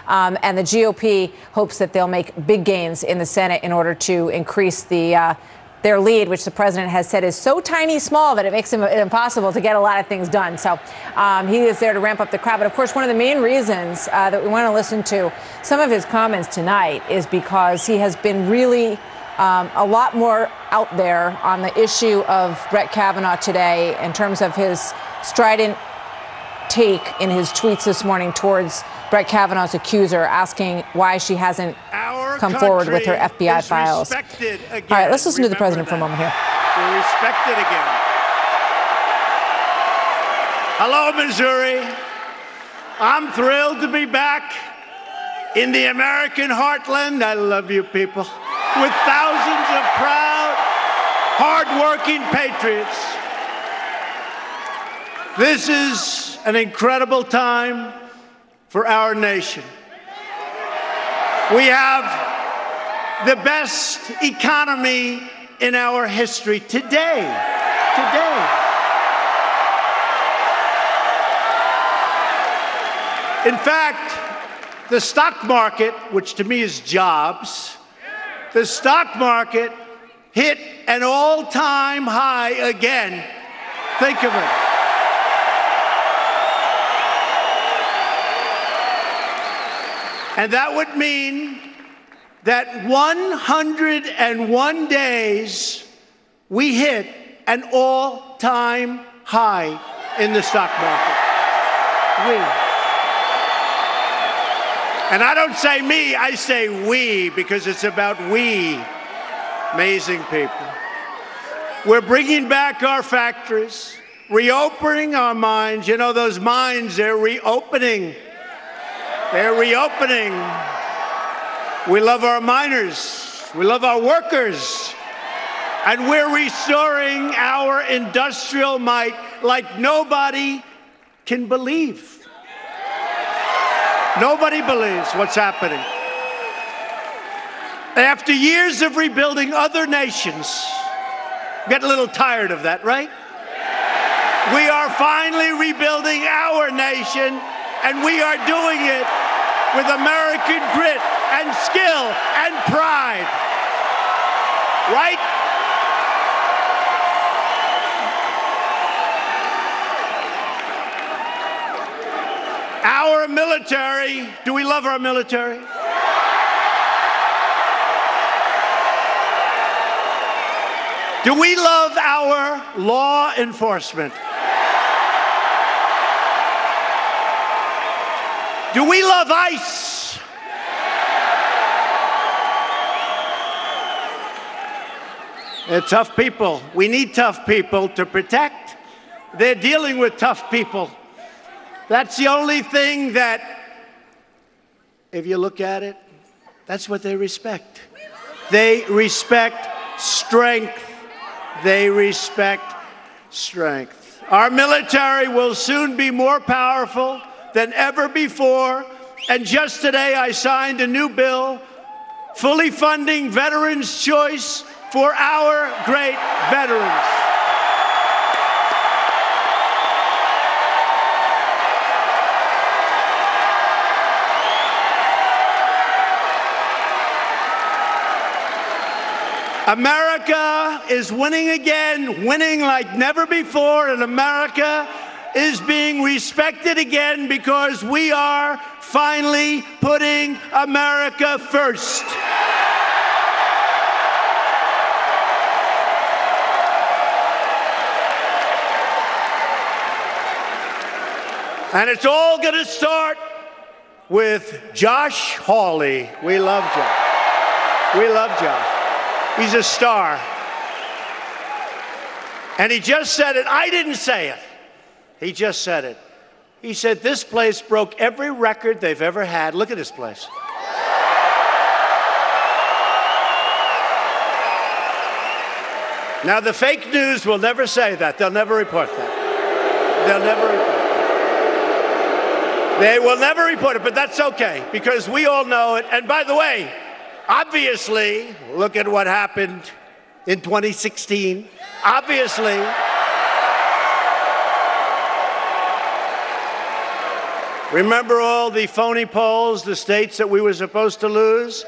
And the GOP hopes that they'll make big gains in the Senate in order to increase their lead, which the president has said is so tiny small that it makes it impossible to get a lot of things done. So he is there to ramp up the crowd. But of course, one of the main reasons that we want to listen to some of his comments tonight is because he has been really a lot more out there on the issue of Brett Kavanaugh today in terms of his strident take in his tweets this morning towards Brett Kavanaugh's accuser, asking why she hasn't come forward with her FBI files. All right, let's listen to the president for a moment here. We're respected again. Hello, Missouri. I'm thrilled to be back in the American heartland. I love you people. With thousands of proud, hardworking patriots. This is an incredible time for our nation. We have the best economy in our history today. In fact, the stock market, which to me is jobs, the stock market hit an all-time high again. Think of it. And that would mean that 101 days we hit an all-time high in the stock market. And I don't say me, I say we, because it's about we. Amazing people. We're bringing back our factories, reopening our mines. You know, those mines, they're reopening. They're reopening. We love our miners. We love our workers. And we're restoring our industrial might like nobody can believe. Nobody believes what's happening. After years of rebuilding other nations, get a little tired of that, right? We are finally rebuilding our nation, and we are doing it with American grit and skill and pride. Right? Our military, do we love our military? Do we love our law enforcement? Do we love ICE? They're tough people. We need tough people to protect. They're dealing with tough people. That's the only thing that, if you look at it, that's what they respect. They respect strength. They respect strength. Our military will soon be more powerful than ever before. And just today, I signed a new bill fully funding Veterans' Choice for our great veterans. America is winning again, winning like never before, and America is being respected again because we are finally putting America first. And it's all going to start with Josh Hawley. We love Josh. We love Josh. He's a star. And he just said it. I didn't say it. He just said it. He said this place broke every record they've ever had. Look at this place. Now, the fake news will never say that. They'll never report that. They'll never report it. They will never report it, but that's okay, because we all know it. And by the way, obviously, look at what happened in 2016. Obviously, Remember all the phony polls, the states that we were supposed to lose?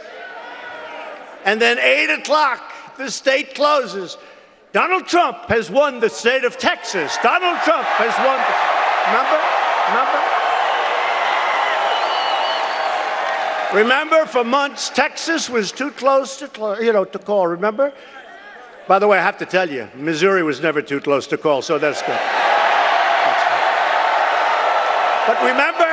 And then 8 o'clock, the state closes. Donald Trump has won the state of Texas. Donald Trump has won. Remember, for months, Texas was too close to call. Remember? By the way, I have to tell you, Missouri was never too close to call, so that's good. But remember,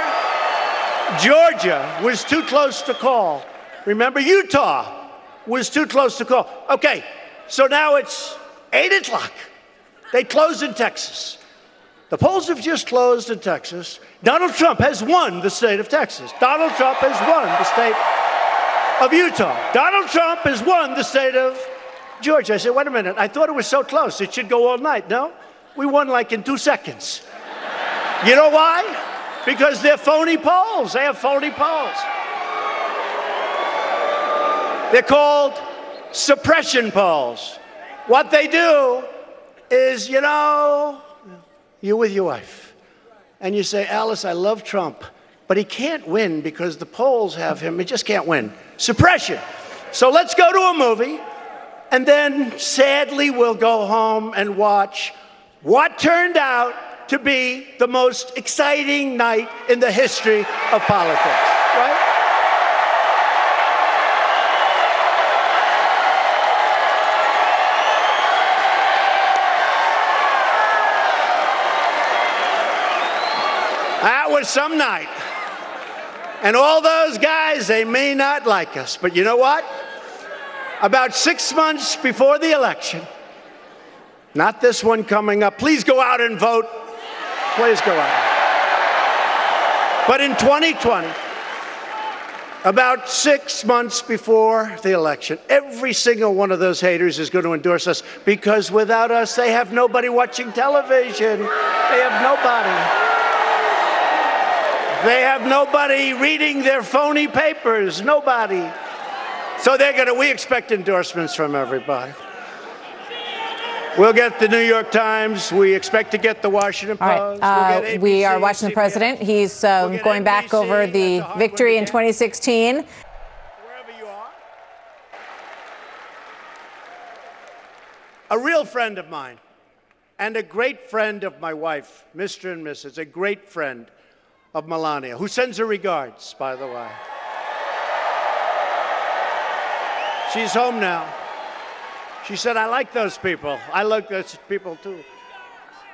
Georgia was too close to call. Remember, Utah was too close to call. Okay, so now it's 8 o'clock. They close in Texas. The polls have just closed in Texas. Donald Trump has won the state of Texas. Donald Trump has won the state of Utah. Donald Trump has won the state of Georgia. I said, wait a minute, I thought it was so close. It should go all night. No, we won like in 2 seconds. You know why? Because they're phony polls. They have phony polls. They're called suppression polls. What they do is, you're with your wife, and you say, Alice, I love Trump, but he can't win because the polls have him. He just can't win. Suppression. So let's go to a movie, and then sadly we'll go home and watch what turned out to be the most exciting night in the history of politics, right? That was some night. And all those guys, they may not like us, but you know what? About 6 months before the election, not this one coming up, please go out and vote. Please go out. But in 2020, about 6 months before the election, every single one of those haters is going to endorse us because without us, they have nobody watching television. They have nobody. They have nobody reading their phony papers. Nobody. So we expect endorsements from everybody. We'll get the New York Times. We expect to get the Washington Post. Right. We are watching the president. He's going back over the victory in 2016. Wherever you are. A real friend of mine and a great friend of my wife, Mr. and Mrs., a great friend of Melania, who sends her regards, by the way. She's home now. She said, I like those people. I like those people, too.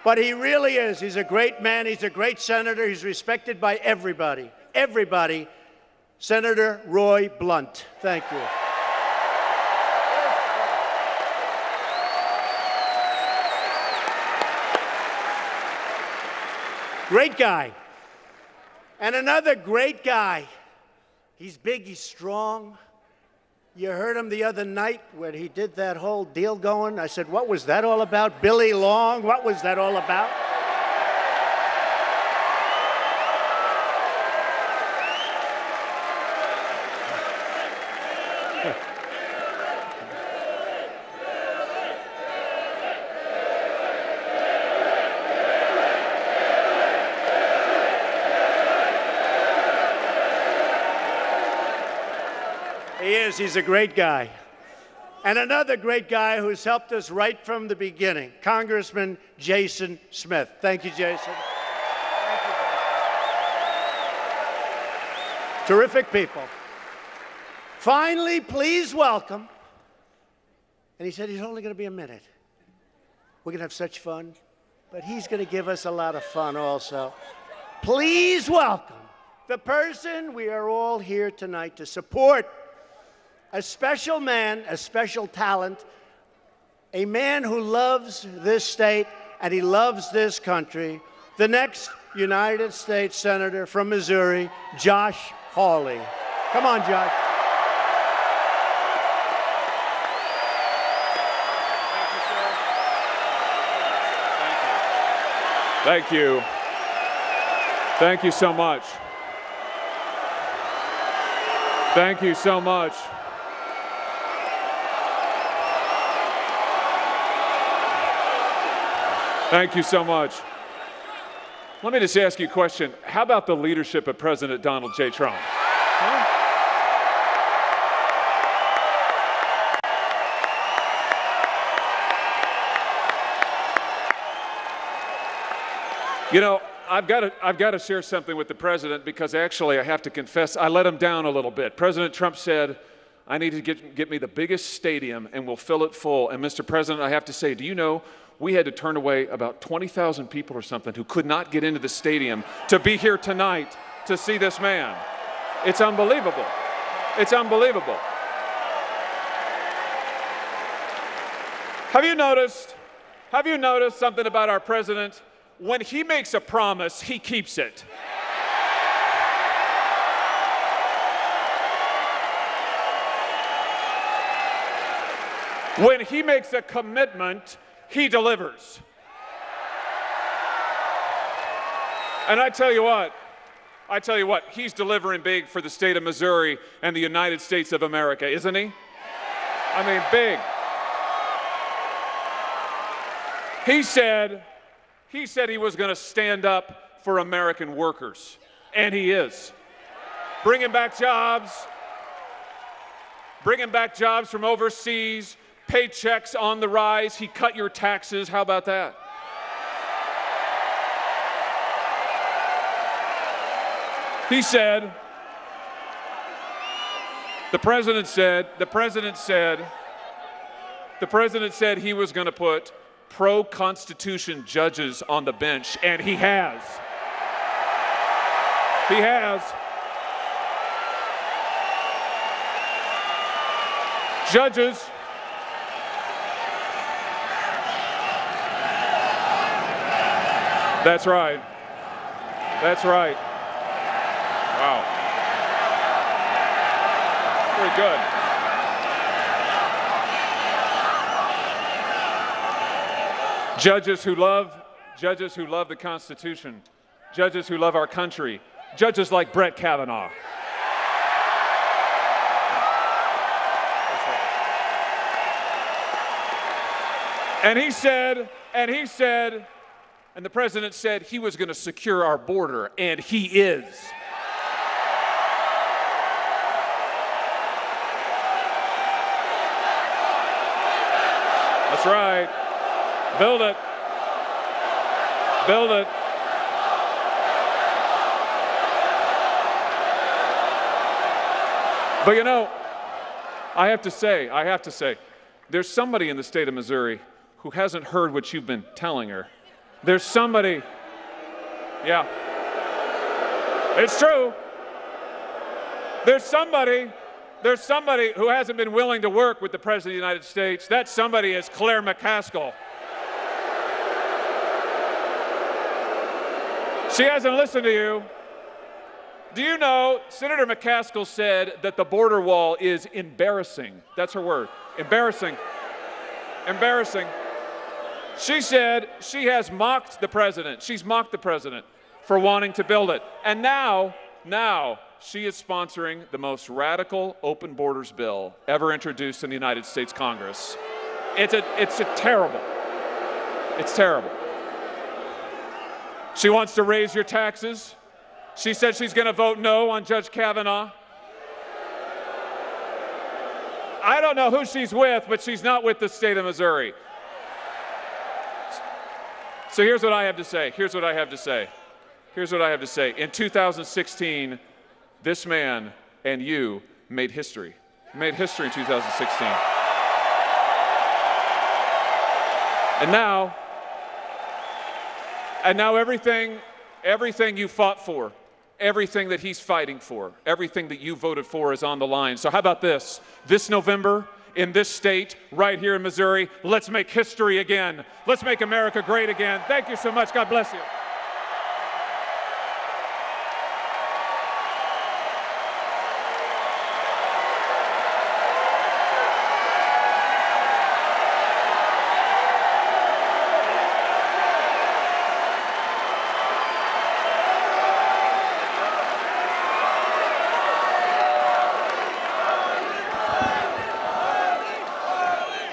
But he really is. He's a great man. He's a great senator. He's respected by everybody. Everybody. Senator Roy Blunt. Thank you. Great guy. And another great guy. He's big, he's strong. You heard him the other night when he did that whole deal going. I said, what was that all about? Billy Long, what was that all about? He is. He's a great guy. And another great guy who's helped us right from the beginning, Congressman Jason Smith. Thank you, Jason. Thank you, Jason. Terrific people. Finally, please welcome. And he said he's only going to be a minute. We're going to have such fun. But he's going to give us a lot of fun also. Please welcome the person we are all here tonight to support. A special man, a special talent, a man who loves this state and he loves this country, the next United States Senator from Missouri, Josh Hawley. Come on, Josh. Thank you. Thank you so much. Thank you so much. Thank you so much. Let me just ask you a question. How about the leadership of President Donald J. Trump? Huh? You know, I've got to share something with the president because actually I have to confess I let him down a little bit. President Trump said, I need to get me the biggest stadium and we'll fill it full. And Mr. President, I have to say, do you know we had to turn away about 20,000 people or something who could not get into the stadium to be here tonight to see this man. It's unbelievable. It's unbelievable. Have you noticed something about our president? When he makes a promise, he keeps it. When he makes a commitment, he delivers. And I tell you what, he's delivering big for the state of Missouri and the United States of America, isn't he? I mean, big. He said he was going to stand up for American workers, and he is. Bringing back jobs from overseas, paychecks on the rise. He cut your taxes. How about that? He said, the president said he was going to put pro-Constitution judges on the bench, and he has. He has. Judges. That's right. That's right. Wow. Very good. Judges who love the Constitution, judges who love our country, judges like Brett Kavanaugh. And the president said he was going to secure our border, and he is. That's right. Build it. Build it. But you know, I have to say, there's somebody in the state of Missouri who hasn't heard what you've been telling her. There's somebody, yeah, it's true. There's somebody who hasn't been willing to work with the President of the United States. That somebody is Claire McCaskill. She hasn't listened to you. Do you know, Senator McCaskill said that the border wall is embarrassing. That's her word. Embarrassing. Embarrassing. She said she has mocked the president. She's mocked the president for wanting to build it. And now she is sponsoring the most radical open borders bill ever introduced in the United States Congress. It's terrible. It's terrible. She wants to raise your taxes. She said she's going to vote no on Judge Kavanaugh. I don't know who she's with, but she's not with the state of Missouri. So here's what I have to say. In 2016, this man and you made history. Made history in 2016. And now everything you fought for, everything that he's fighting for, everything that you voted for is on the line. So how about this? This November, in this state, right here in Missouri, let's make history again. Let's make America great again. Thank you so much. God bless you.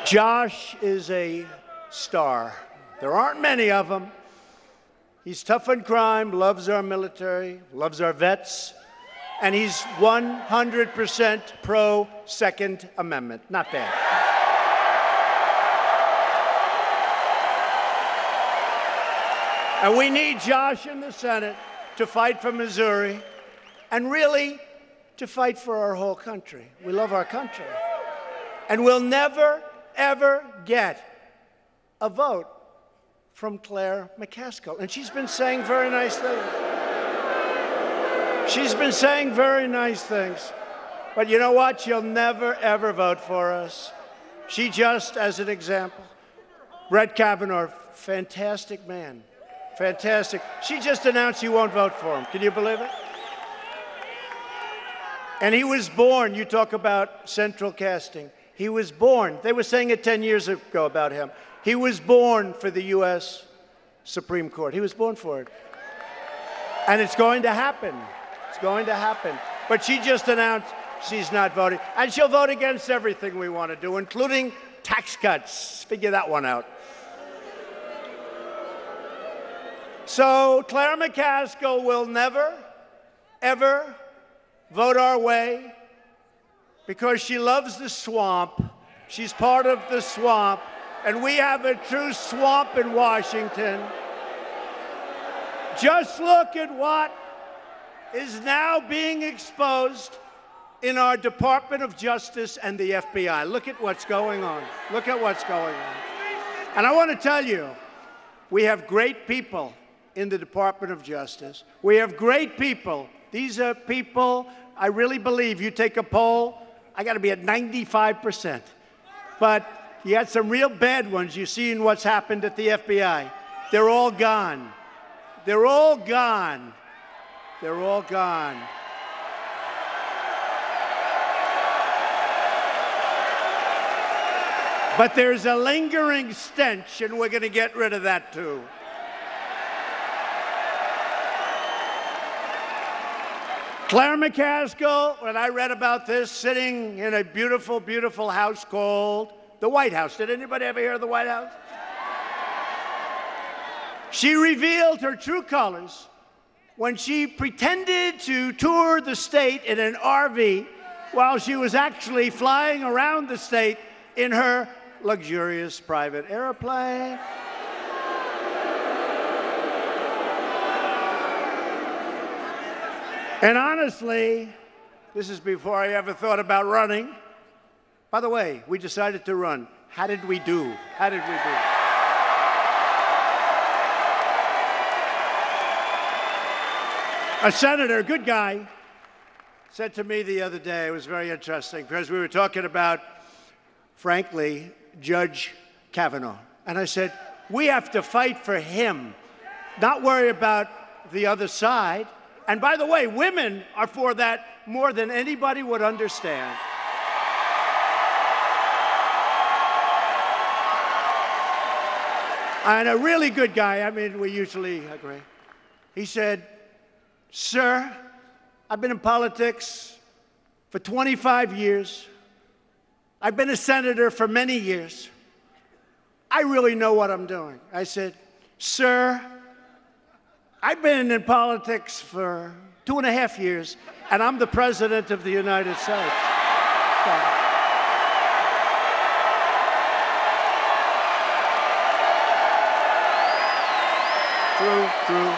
Josh is a star. There aren't many of them. He's tough on crime, loves our military, loves our vets, and he's 100% pro-Second Amendment. Not bad. And we need Josh in the Senate to fight for Missouri and really to fight for our whole country. We love our country. And we'll never, ever get a vote from Claire McCaskill. And she's been saying very nice things. She's been saying very nice things. But you know what? She'll never, ever vote for us. She just, as an example, Brett Kavanaugh, fantastic man. Fantastic. She just announced she won't vote for him. Can you believe it? And he was born, you talk about central casting. He was born, they were saying it 10 years ago about him. He was born for the U.S. Supreme Court. He was born for it. And it's going to happen. It's going to happen. But she just announced she's not voting. And she'll vote against everything we want to do, including tax cuts. Figure that one out. So Claire McCaskill will never, ever vote our way because she loves the swamp. She's part of the swamp. And we have a true swamp in Washington. Just look at what is now being exposed in our Department of Justice and the FBI. Look at what's going on. Look at what's going on. And I want to tell you, we have great people in the Department of Justice. We have great people. These are people, I really believe, you take a poll, I got to be at 95%. But you got some real bad ones. You've seen what's happened at the FBI. They're all gone. They're all gone. They're all gone. But there's a lingering stench, and we're going to get rid of that too. Claire McCaskill, when I read about this, sitting in a beautiful, beautiful house called the White House. Did anybody ever hear of the White House? She revealed her true colors when she pretended to tour the state in an RV while she was actually flying around the state in her luxurious private airplane. And honestly, this is before I ever thought about running. By the way, we decided to run. How did we do? How did we do? A senator, a good guy, said to me the other day, it was very interesting, because we were talking about, frankly, Judge Kavanaugh. And I said, we have to fight for him, not worry about the other side. And by the way, women are for that more than anybody would understand. And a really good guy, I mean, we usually agree. He said, sir, I've been in politics for 25 years. I've been a senator for many years. I really know what I'm doing. I said, sir, I've been in politics for 2.5 years, and I'm the President of the United States. True.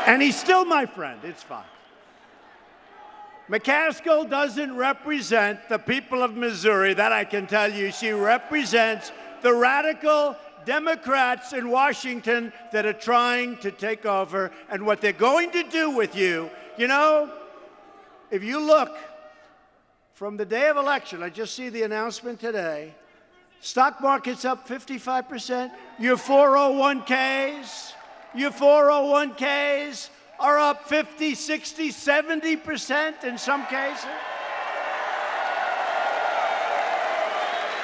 And he's still my friend. It's fine. McCaskill doesn't represent the people of Missouri, that I can tell you. She represents the radical Democrats in Washington that are trying to take over, and what they're going to do with you. You know, if you look from the day of election, I just see the announcement today, stock market's up 55%. Your 401ks are up 50, 60, 70% in some cases.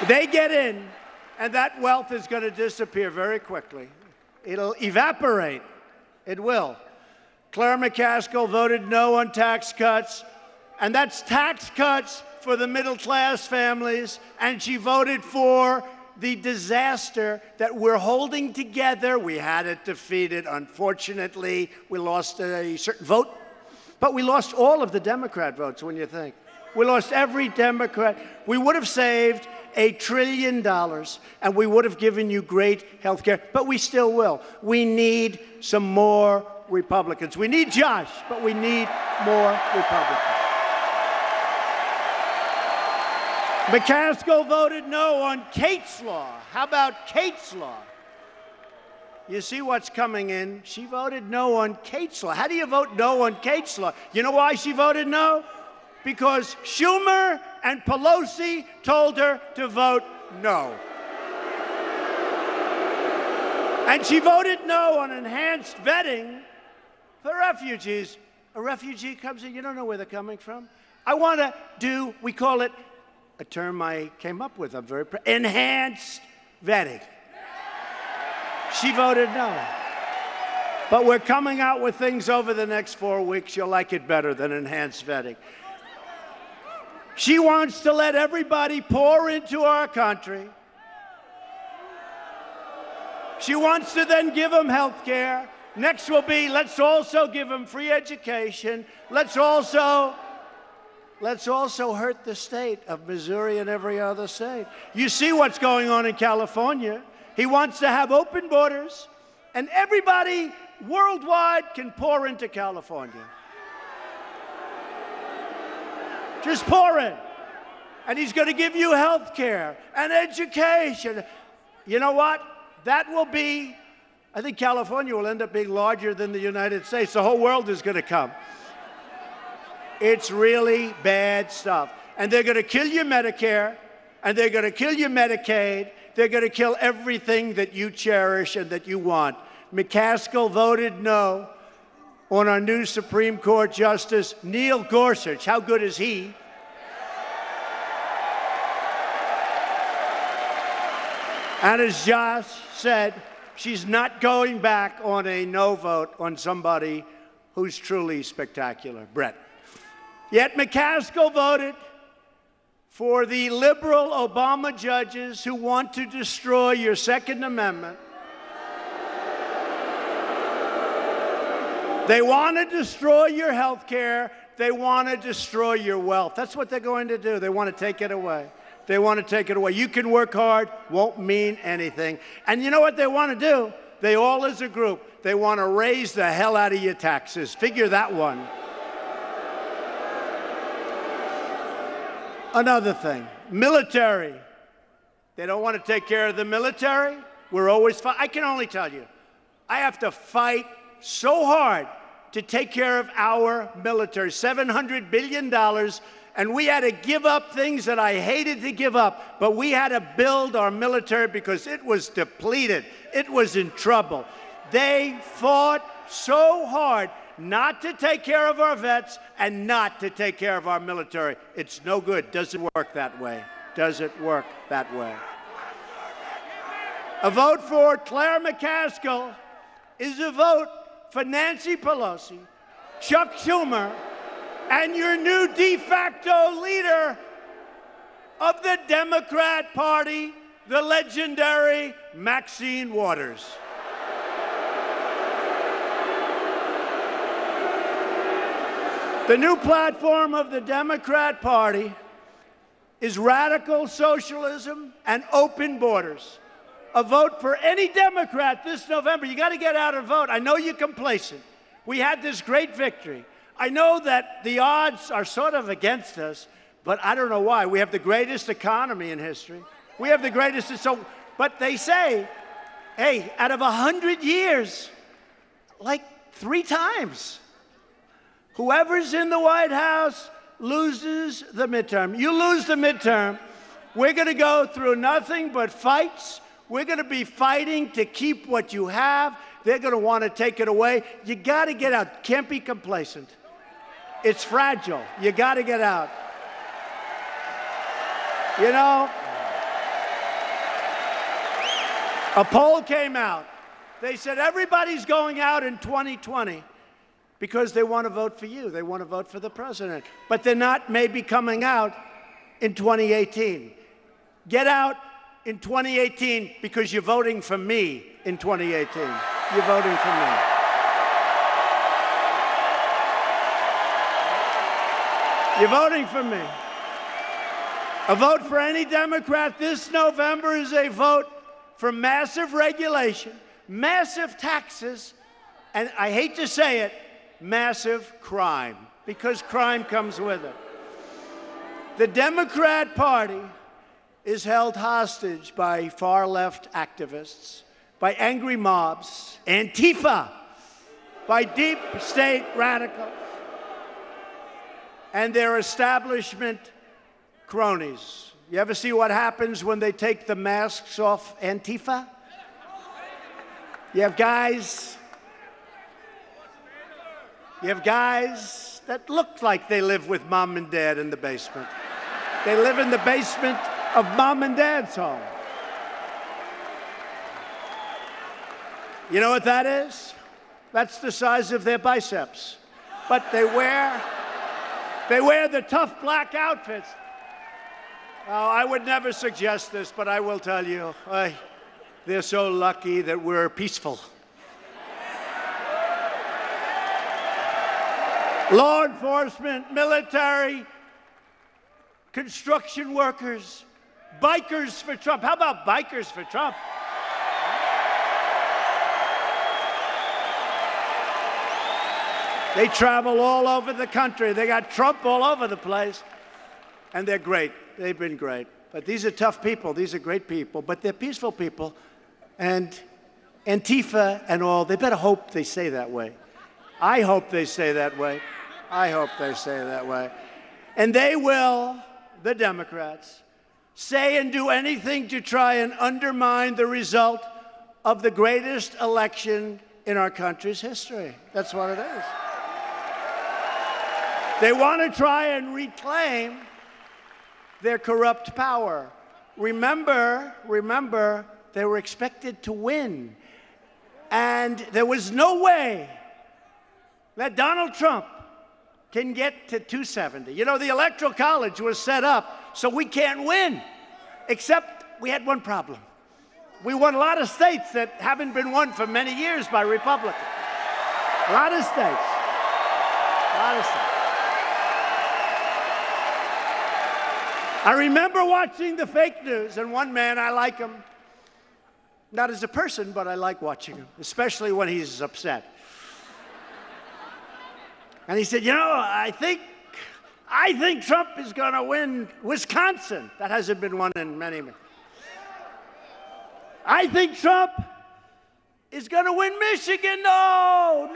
They get in, and that wealth is going to disappear very quickly. It'll evaporate. It will. Claire McCaskill voted no on tax cuts, and that's tax cuts for the middle-class families, and she voted for the disaster that we're holding together. We had it defeated. Unfortunately, we lost a certain vote, but we lost all of the Democrat votes, when you think. We lost every Democrat. We would have saved $1 trillion, and we would have given you great health care, but we still will. We need some more Republicans. We need Josh, but we need more Republicans. McCaskill voted no on Kate's Law. How about Kate's Law? You see what's coming in. She voted no on Kate's Law. How do you vote no on Kate's Law? You know why she voted no? Because Schumer and Pelosi told her to vote no. And she voted no on enhanced vetting for refugees. A refugee comes in, you don't know where they're coming from. I want to do, we call it, a term I came up with, I'm very proud, enhanced vetting. She voted no. But we're coming out with things over the next 4 weeks. You'll like it better than enhanced vetting. She wants to let everybody pour into our country. She wants to then give them health care. Next will be, let's also give them free education. Let's also hurt the state of Missouri and every other state. You see what's going on in California. He wants to have open borders, and everybody worldwide can pour into California. Just pour in. And he's going to give you health care and education. You know what? That will be, I think California will end up being larger than the United States. The whole world is going to come. It's really bad stuff. And they're going to kill your Medicare, and they're going to kill your Medicaid. They're going to kill everything that you cherish and that you want. McCaskill voted no on our new Supreme Court Justice, Neil Gorsuch. How good is he? And as Josh said, she's not going back on a no vote on somebody who's truly spectacular, Brett. Yet McCaskill voted for the liberal Obama judges who want to destroy your Second Amendment. They want to destroy your health care. They want to destroy your wealth. That's what they're going to do. They want to take it away. They want to take it away. You can work hard, won't mean anything. And you know what they want to do? They all, as a group, they want to raise the hell out of your taxes. Figure that one. Another thing, military. They don't want to take care of the military. We're always fighting. I can only tell you, I have to fight so hard to take care of our military. $700 billion. And we had to give up things that I hated to give up, but we had to build our military because it was depleted. It was in trouble. They fought so hard not to take care of our vets and not to take care of our military. It's no good. Doesn't work that way. Doesn't work that way. A vote for Claire McCaskill is a vote for Nancy Pelosi, Chuck Schumer, and your new de facto leader of the Democrat Party, the legendary Maxine Waters. The new platform of the Democrat Party is radical socialism and open borders. A vote for any Democrat this November. You got to get out and vote. I know you're complacent. We had this great victory. I know that the odds are sort of against us, but I don't know why. We have the greatest economy in history. We have the greatest, but they say, hey, out of 100 years, like 3 times, whoever's in the White House loses the midterm. You lose the midterm, we're going to go through nothing but fights. We're going to be fighting to keep what you have. They're going to want to take it away. You got to get out. Can't be complacent. It's fragile. You got to get out. You know, a poll came out. They said everybody's going out in 2020 because they want to vote for you. They want to vote for the president. But they're not maybe coming out in 2018. Get out in 2018 because you're voting for me in 2018. You're voting for me. You're voting for me. A vote for any Democrat this November is a vote for massive regulation, massive taxes, and I hate to say it, massive crime, because crime comes with it. The Democrat Party is held hostage by far-left activists, by angry mobs, Antifa, by deep state radicals, and their establishment cronies. You ever see what happens when they take the masks off Antifa? You have guys that look like they live with mom and dad in the basement. They live in the basement of mom and dad's home. You know what that is? That's the size of their biceps. But they wear the tough black outfits. Oh, I would never suggest this, but I will tell you, they're so lucky that we're peaceful. Law enforcement, military, construction workers, bikers for Trump. How about bikers for Trump? They travel all over the country. They got Trump all over the place. And they're great. They've been great. But these are tough people. These are great people. But they're peaceful people. And Antifa and all, they better hope they stay that way. I hope they stay that way. I hope they stay that way. And they will, the Democrats, say and do anything to try and undermine the result of the greatest election in our country's history. That's what it is. They want to try and reclaim their corrupt power. Remember, they were expected to win. And there was no way that Donald Trump can get to 270. You know, the Electoral College was set up so we can't win, except we had one problem. We won a lot of states that haven't been won for many years by Republicans. A lot of states. A lot of states. I remember watching the fake news, and one man, I like him, not as a person, but I like watching him, especially when he's upset. And he said, you know, I think Trump is going to win Wisconsin. That hasn't been won in many years. I think Trump is going to win Michigan. No.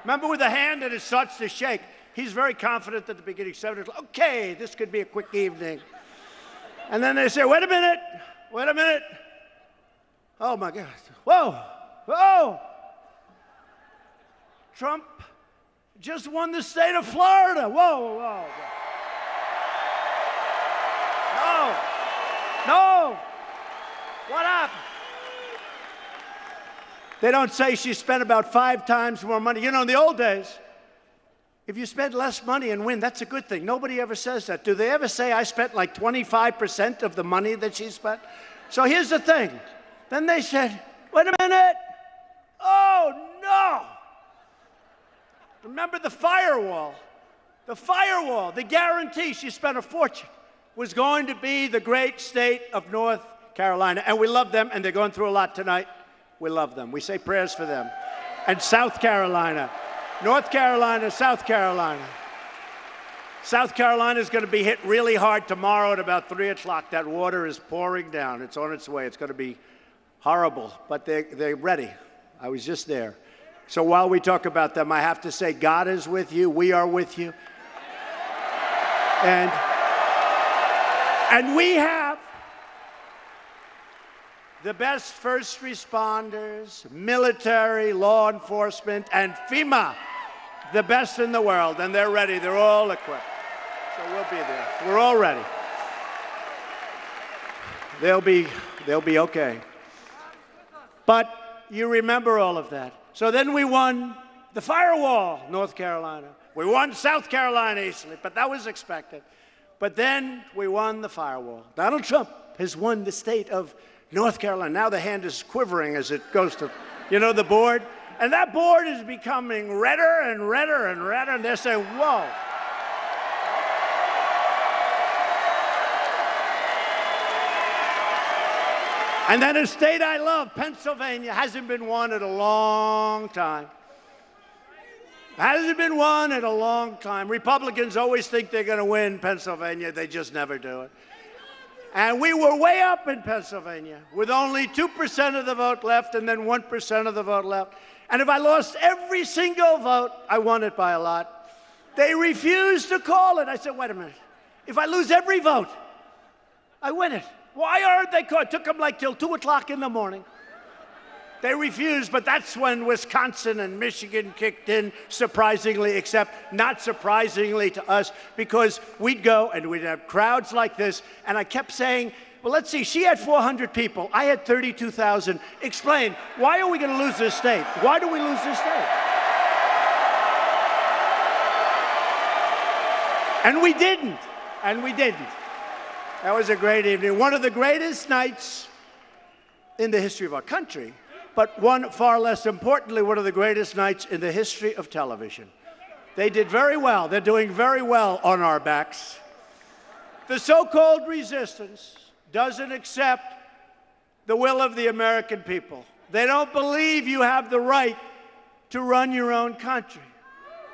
Remember with the hand and it starts to shake. He's very confident at the beginning. Okay, this could be a quick evening. And then they say, wait a minute. Oh, my God. Whoa. Trump just won the state of Florida. Whoa. No. What happened? They don't say she spent about 5 times more money. You know, in the old days, if you spend less money and win, that's a good thing. Nobody ever says that. Do they ever say, I spent like 25% of the money that she spent? So here's the thing. Then they said, wait a minute. Oh, no. Remember the firewall. The guarantee she spent a fortune was going to be the great state of North Carolina. And we love them, and they're going through a lot tonight. We love them. We say prayers for them. And South Carolina. North Carolina, South Carolina. South Carolina is going to be hit really hard tomorrow at about 3 o'clock. That water is pouring down. It's on its way. It's going to be horrible, but they're ready. I was just there. So while we talk about them, I have to say God is with you. We are with you. And we have the best first responders, military, law enforcement, and FEMA, the best in the world, and they're ready. They're all equipped. So we'll be there. We're all ready. They'll be okay. But you remember all of that. So then we won the firewall, North Carolina. We won South Carolina easily, but that was expected. But then we won the firewall. Donald Trump has won the state of North Carolina. Now the hand is quivering as it goes to, the board. And that board is becoming redder and redder and redder. And they're saying, whoa. And then a state I love, Pennsylvania, hasn't been won in a long time. Hasn't been won in a long time. Republicans always think they're going to win Pennsylvania. They just never do it. And we were way up in Pennsylvania with only 2% of the vote left and then 1% of the vote left. And if I lost every single vote, I won it by a lot. They refused to call it. I said, wait a minute. If I lose every vote, I win it. Why aren't they called? It took them like till 2 o'clock in the morning. They refused, but that's when Wisconsin and Michigan kicked in, surprisingly, except not surprisingly to us, because we'd go and we'd have crowds like this, and I kept saying, well, let's see, she had 400 people, I had 32,000. Explain, why are we going to lose this state? Why do we lose this state? And we didn't, That was a great evening, one of the greatest nights in the history of our country. But one, far less importantly, one of the greatest nights in the history of television. They did very well. They're doing very well on our backs. The so-called resistance doesn't accept the will of the American people. They don't believe you have the right to run your own country,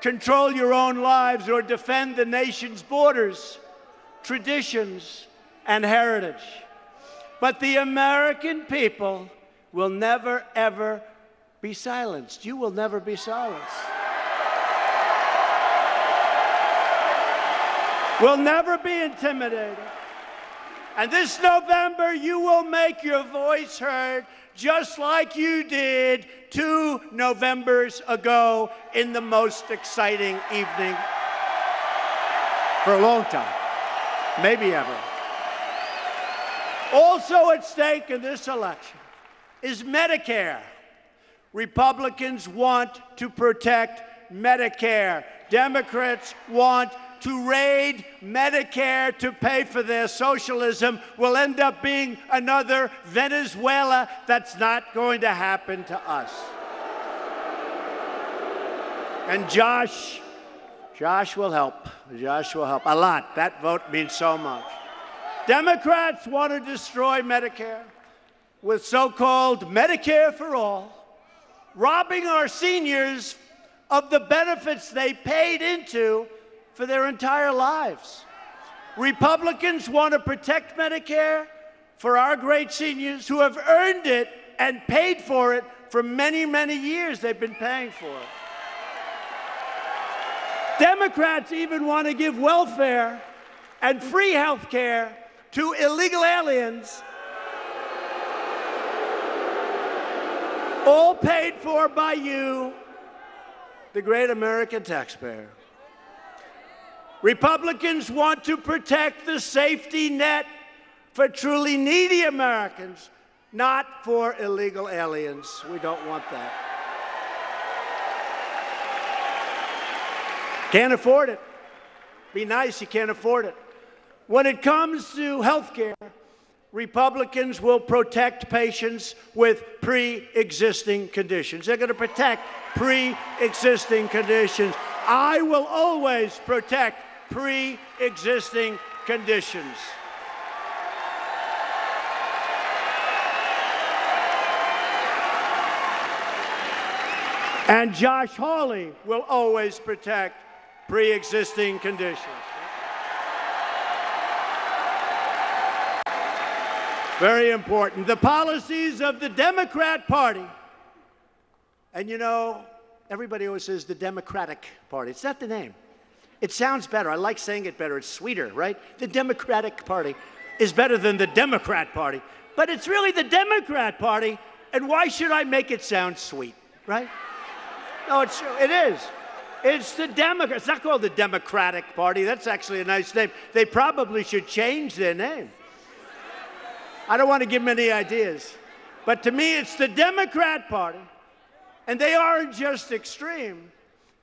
control your own lives, or defend the nation's borders, traditions, and heritage. But the American people will never, ever be silenced. You will never be silenced. Will never be intimidated. And this November, you will make your voice heard just like you did 2 Novembers ago in the most exciting evening for a long time, maybe ever. Also at stake in this election is Medicare. Republicans want to protect Medicare. Democrats want to raid Medicare to pay for their socialism. Will end up being another Venezuela. That's not going to happen to us. And Josh will help. Josh will help a lot. That vote means so much. Democrats want to destroy Medicare with so-called Medicare for all, robbing our seniors of the benefits they paid into for their entire lives. Republicans want to protect Medicare for our great seniors who have earned it and paid for it for many, many years. They've been paying for it. Democrats even want to give welfare and free health care to illegal aliens, all paid for by you, the great American taxpayer. Republicans want to protect the safety net for truly needy Americans, not for illegal aliens. We don't want that. Can't afford it. Be nice, you can't afford it. When it comes to health care, Republicans will protect patients with pre-existing conditions. They're going to protect pre-existing conditions. I will always protect pre-existing conditions. And Josh Hawley will always protect pre-existing conditions. Very important. The policies of the Democrat Party. And you know, everybody always says the Democratic Party. It's not the name. It sounds better. I like saying it better. It's sweeter, right? The Democratic Party is better than the Democrat Party. But it's really the Democrat Party, and why should I make it sound sweet, right? No, it is. It's the Democrats. It's not called the Democratic Party. That's actually a nice name. They probably should change their name. I don't want to give them any ideas. But to me, it's the Democrat Party. And they aren't just extreme.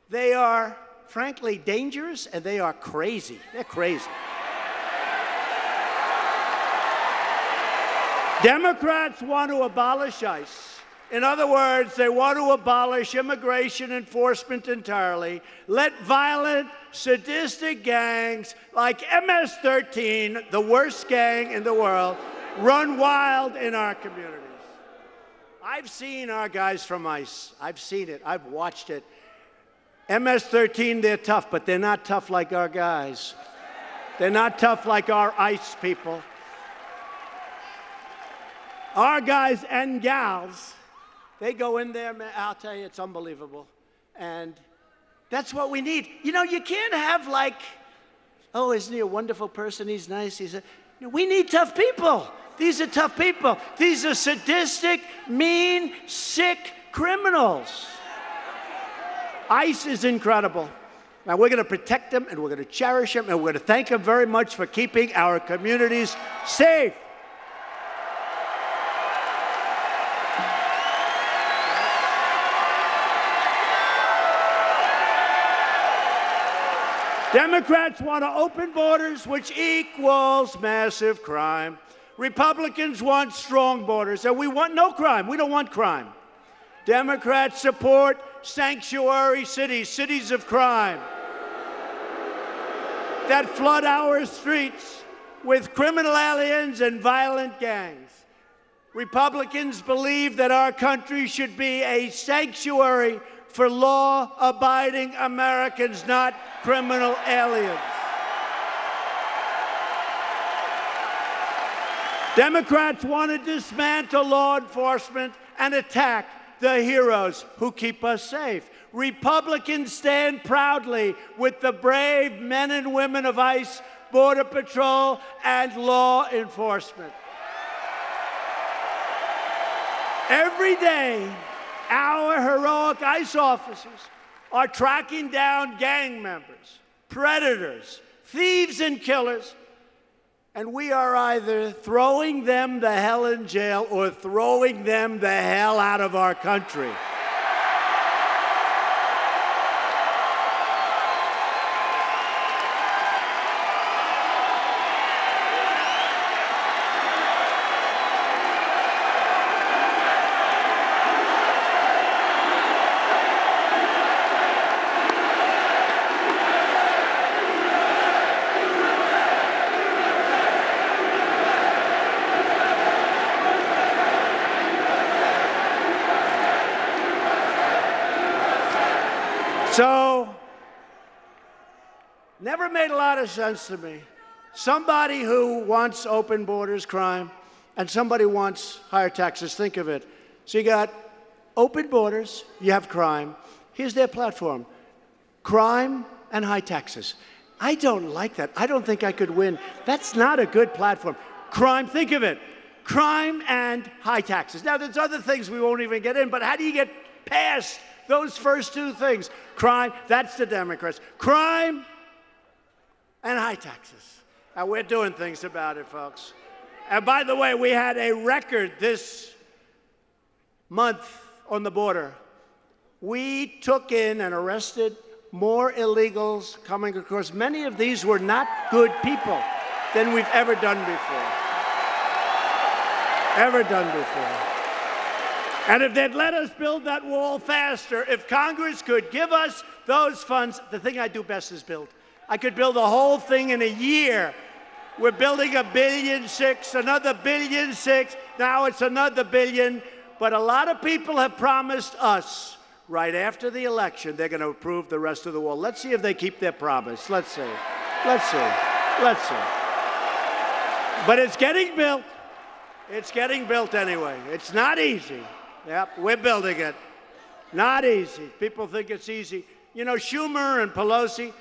They are, frankly, dangerous, and they are crazy. They're crazy. Democrats want to abolish ICE. In other words, they want to abolish immigration enforcement entirely, let violent, sadistic gangs like MS-13, the worst gang in the world, run wild in our communities. I've seen our guys from ICE. I've seen it. I've watched it. MS-13, they're tough, but they're not tough like our guys. They're not tough like our ICE people. Our guys and gals, they go in there, man, I'll tell you, it's unbelievable. And that's what we need. You know, you can't have like, oh, isn't he a wonderful person? He's nice. We need tough people. These are tough people. These are sadistic, mean, sick criminals. ICE is incredible. Now, we're going to protect them, and we're going to cherish them, and we're going to thank them very much for keeping our communities safe. Democrats want to open borders, which equals massive crime. Republicans want strong borders, and we want no crime. We don't want crime. Democrats support sanctuary cities, cities of crime, that flood our streets with criminal aliens and violent gangs. Republicans believe that our country should be a sanctuary for law-abiding Americans, not criminal aliens. Democrats want to dismantle law enforcement and attack the heroes who keep us safe. Republicans stand proudly with the brave men and women of ICE, Border Patrol, and law enforcement. Every day, our heroic ICE officers are tracking down gang members, predators, thieves, and killers, and we are either throwing them the hell in jail or throwing them the hell out of our country. So, never made a lot of sense to me. Somebody who wants open borders crime and somebody wants higher taxes. Think of it. So you got open borders, you have crime. Here's their platform: crime and high taxes. I don't like that. I don't think I could win. That's not a good platform. Crime, think of it. Crime and high taxes. Now, there's other things we won't even get in, but how do you get past those first two things? Crime, that's the Democrats. Crime and high taxes. And we're doing things about it, folks. And by the way, we had a record this month on the border. We took in and arrested more illegals coming across. Many of these were not good people than we've ever done before. And if they'd let us build that wall faster, if Congress could give us those funds, the thing I do best is build. I could build the whole thing in a year. We're building $1.6 billion, another $1.6 billion, now it's another $1 billion. But a lot of people have promised us right after the election they're going to approve the rest of the wall. Let's see if they keep their promise. Let's see. Let's see. Let's see. But it's getting built. It's getting built anyway. It's not easy. Yep, we're building it. Not easy. People think it's easy. You know, Schumer and Pelosi,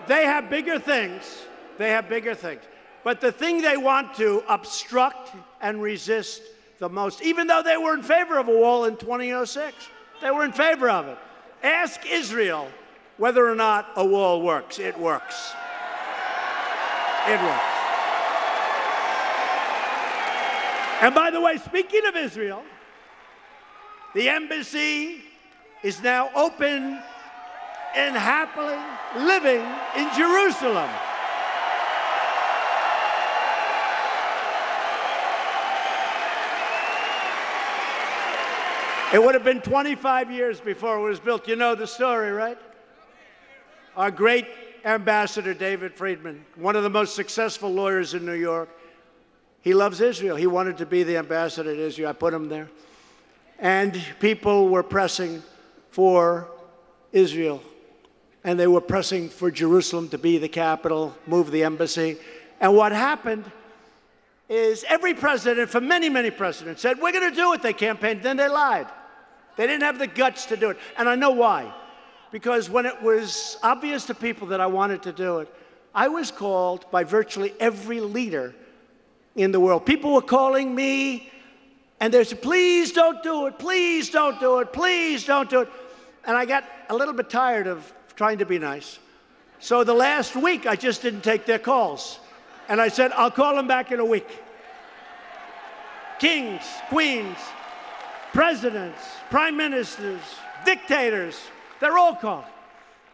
they have bigger things. They have bigger things. But the thing they want to obstruct and resist the most, even though they were in favor of a wall in 2006, they were in favor of it. Ask Israel whether or not a wall works. It works. It works. And by the way, speaking of Israel, the embassy is now open and happily living in Jerusalem. It would have been 25 years before it was built. You know the story, right? Our great ambassador, David Friedman, one of the most successful lawyers in New York, he loves Israel. He wanted to be the ambassador to Israel. I put him there. And people were pressing for Israel. And they were pressing for Jerusalem to be the capital, move the embassy. And what happened is every president, for many, many presidents, said, we're going to do it. They campaigned. Then they lied. They didn't have the guts to do it. And I know why. Because when it was obvious to people that I wanted to do it, I was called by virtually every leader in the world. People were calling me, and they said, please don't do it. Please don't do it. Please don't do it. And I got a little bit tired of trying to be nice. So the last week, I just didn't take their calls. And I said, I'll call them back in a week. Kings, queens, presidents, prime ministers, dictators, they're all calling.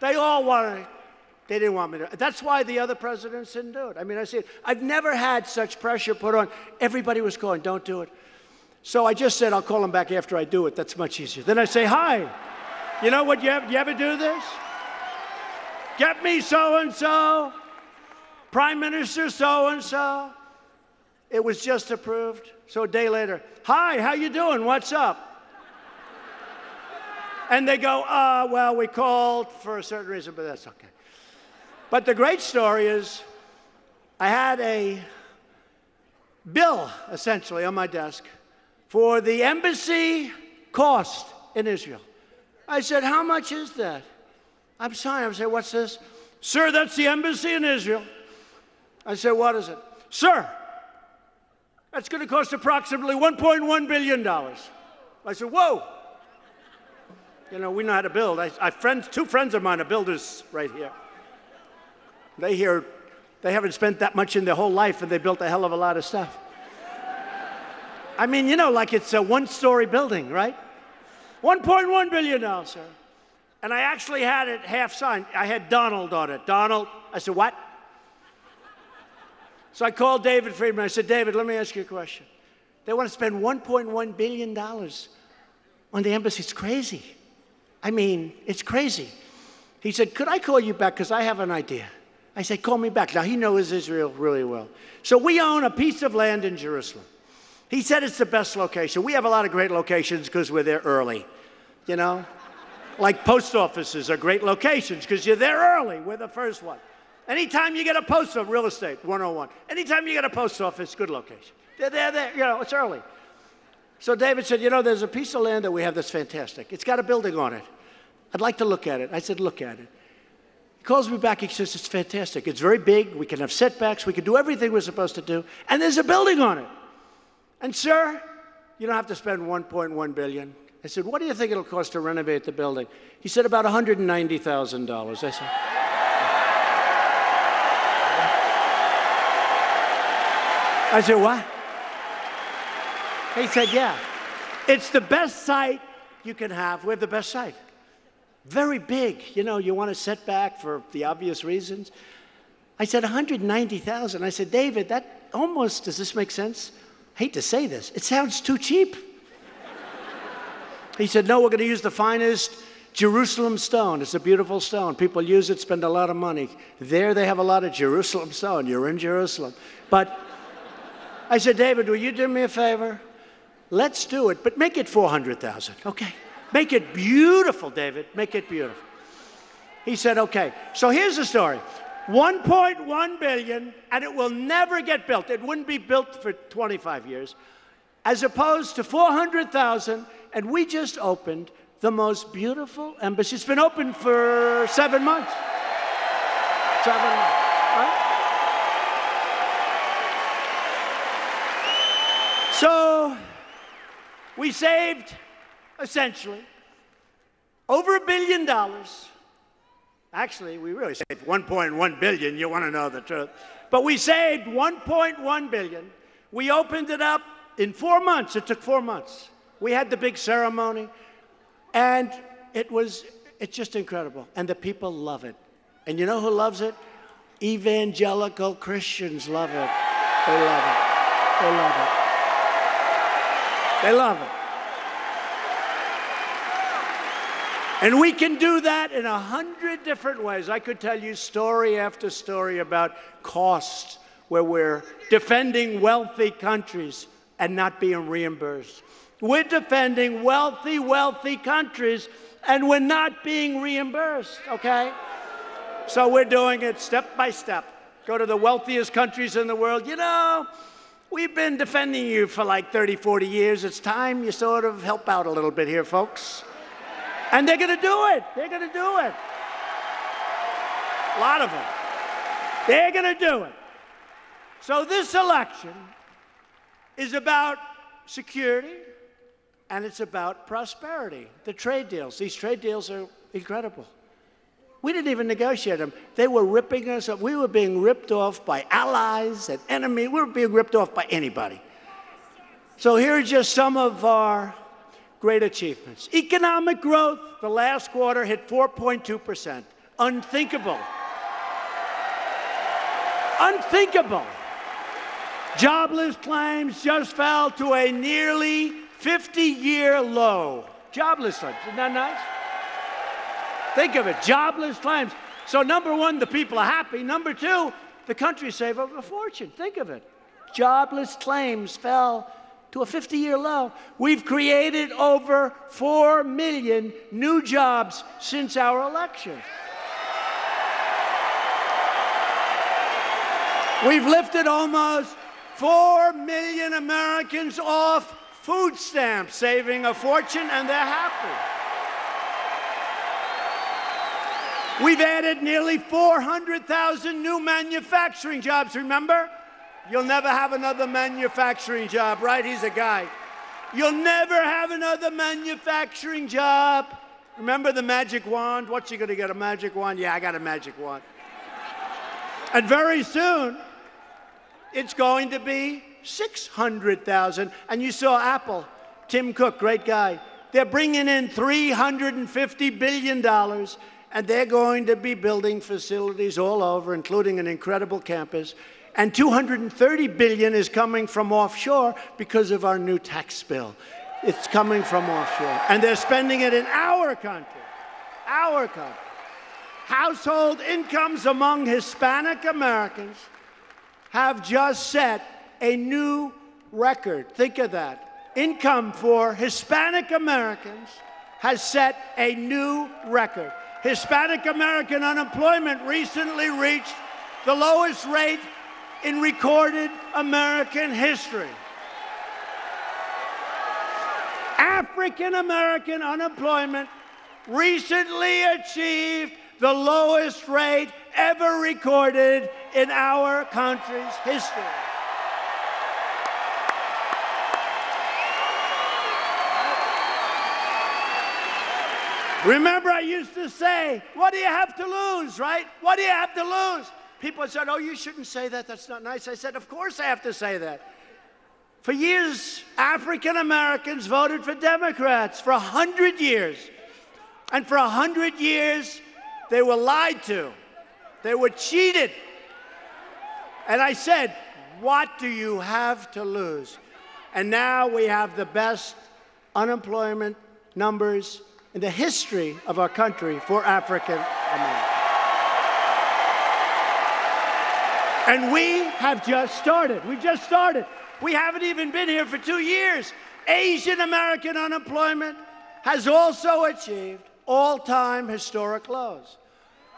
They all wanted it. They didn't want me to. That's why the other presidents didn't do it. I mean, I see it. I've never had such pressure put on. Everybody was calling, don't do it. So I just said, I'll call them back after I do it. That's much easier. Then I say, hi. You know what, you ever do this? Get me so-and-so, Prime Minister so-and-so. It was just approved. So a day later, hi, how you doing? What's up? And they go, well, we called for a certain reason, but that's okay. But the great story is I had a bill, essentially, on my desk for the embassy cost in Israel. I said, how much is that? I'm sorry. I said, what's this? Sir, that's the embassy in Israel. I said, what is it? Sir, that's going to cost approximately $1.1 billion. I said, whoa. You know, we know how to build. Two friends of mine are builders right here. They haven't spent that much in their whole life, and they built a hell of a lot of stuff. I mean, you know, like it's a one-story building, right? $1.1 billion, sir. And I actually had it half signed. I had Donald on it. Donald. I said, what? So I called David Friedman. I said, David, let me ask you a question. They want to spend $1.1 billion on the embassy. It's crazy. I mean, it's crazy. He said, could I call you back? Because I have an idea. I said, call me back. Now, he knows Israel really well. So we own a piece of land in Jerusalem. He said it's the best location. We have a lot of great locations because we're there early, you know? Like post offices are great locations because you're there early. We're the first one. Anytime you get a post office, real estate 101. Anytime you get a post office, good location. They're there, you know, it's early. So David said, you know, there's a piece of land that we have that's fantastic. It's got a building on it. I'd like to look at it. I said, look at it. He calls me back. He says, it's fantastic. It's very big. We can have setbacks. We can do everything we're supposed to do. And there's a building on it. And, sir, you don't have to spend $1.1 billion. I said, what do you think it'll cost to renovate the building? He said, about $190,000. I said, what? He said, yeah. It's the best site you can have. We have the best site. Very big. You know, you want a setback for the obvious reasons. I said, $190,000. I said, David, that almost, does this make sense? I hate to say this. It sounds too cheap. He said, no, we're going to use the finest Jerusalem stone. It's a beautiful stone. People use it, spend a lot of money. There they have a lot of Jerusalem stone. You're in Jerusalem. But I said, David, will you do me a favor? Let's do it, but make it $400,000, okay? Make it beautiful, David. Make it beautiful. He said, okay. So here's the story. $1.1 billion, and it will never get built. It wouldn't be built for 25 years, as opposed to $400,000, and we just opened the most beautiful embassy. It's been open for 7 months. 7 months, right? So we saved, essentially, over $1 billion. Actually, we really saved $1.1 billion. You want to know the truth. But we saved $1.1 billion. We opened it up in 4 months. It took 4 months. We had the big ceremony, and it's just incredible. And the people love it. And you know who loves it? Evangelical Christians love it. They love it. They love it. They love it. And we can do that in 100 different ways. I could tell you story after story about costs where we're defending wealthy countries and not being reimbursed. We're defending wealthy countries and we're not being reimbursed, okay? So we're doing it step by step. Go to the wealthiest countries in the world. You know, we've been defending you for like 30, 40 years. It's time you sort of help out a little bit here, folks. And they're going to do it. They're going to do it. A lot of them. They're going to do it. So this election is about security and it's about prosperity. The trade deals. These trade deals are incredible. We didn't even negotiate them. They were ripping us off. We were being ripped off by allies and enemies. We were being ripped off by anybody. So here are just some of our great achievements. Economic growth, the last quarter hit 4.2%. Unthinkable. Unthinkable. Jobless claims just fell to a nearly 50-year low. Jobless claims, isn't that nice? Think of it, jobless claims. So number one, the people are happy. Number two, the country saved a fortune. Think of it. Jobless claims fell to a 50-year low. We've created over 4 million new jobs since our election. We've lifted almost 4 million Americans off food stamps, saving a fortune, and they're happy. We've added nearly 400,000 new manufacturing jobs, remember? You'll never have another manufacturing job, right? He's a guy. You'll never have another manufacturing job. Remember the magic wand? What's you gonna get, a magic wand? Yeah, I got a magic wand. And very soon, it's going to be 600,000. And you saw Apple, Tim Cook, great guy. They're bringing in $350 billion, and they're going to be building facilities all over, including an incredible campus. And $230 billion is coming from offshore because of our new tax bill. It's coming from offshore. And they're spending it in our country. Our country. Household incomes among Hispanic Americans have just set a new record. Think of that. Income for Hispanic Americans has set a new record. Hispanic American unemployment recently reached the lowest rate in recorded American history. African American unemployment recently achieved the lowest rate ever recorded in our country's history. Remember, I used to say, what do you have to lose, right? What do you have to lose? People said, oh, you shouldn't say that. That's not nice. I said, of course I have to say that. For years, African Americans voted for Democrats for 100 years. And for 100 years, they were lied to. They were cheated. And I said, what do you have to lose? And now we have the best unemployment numbers in the history of our country for African Americans. And we have just started. We just started. We haven't even been here for 2 years. Asian American unemployment has also achieved all-time historic lows.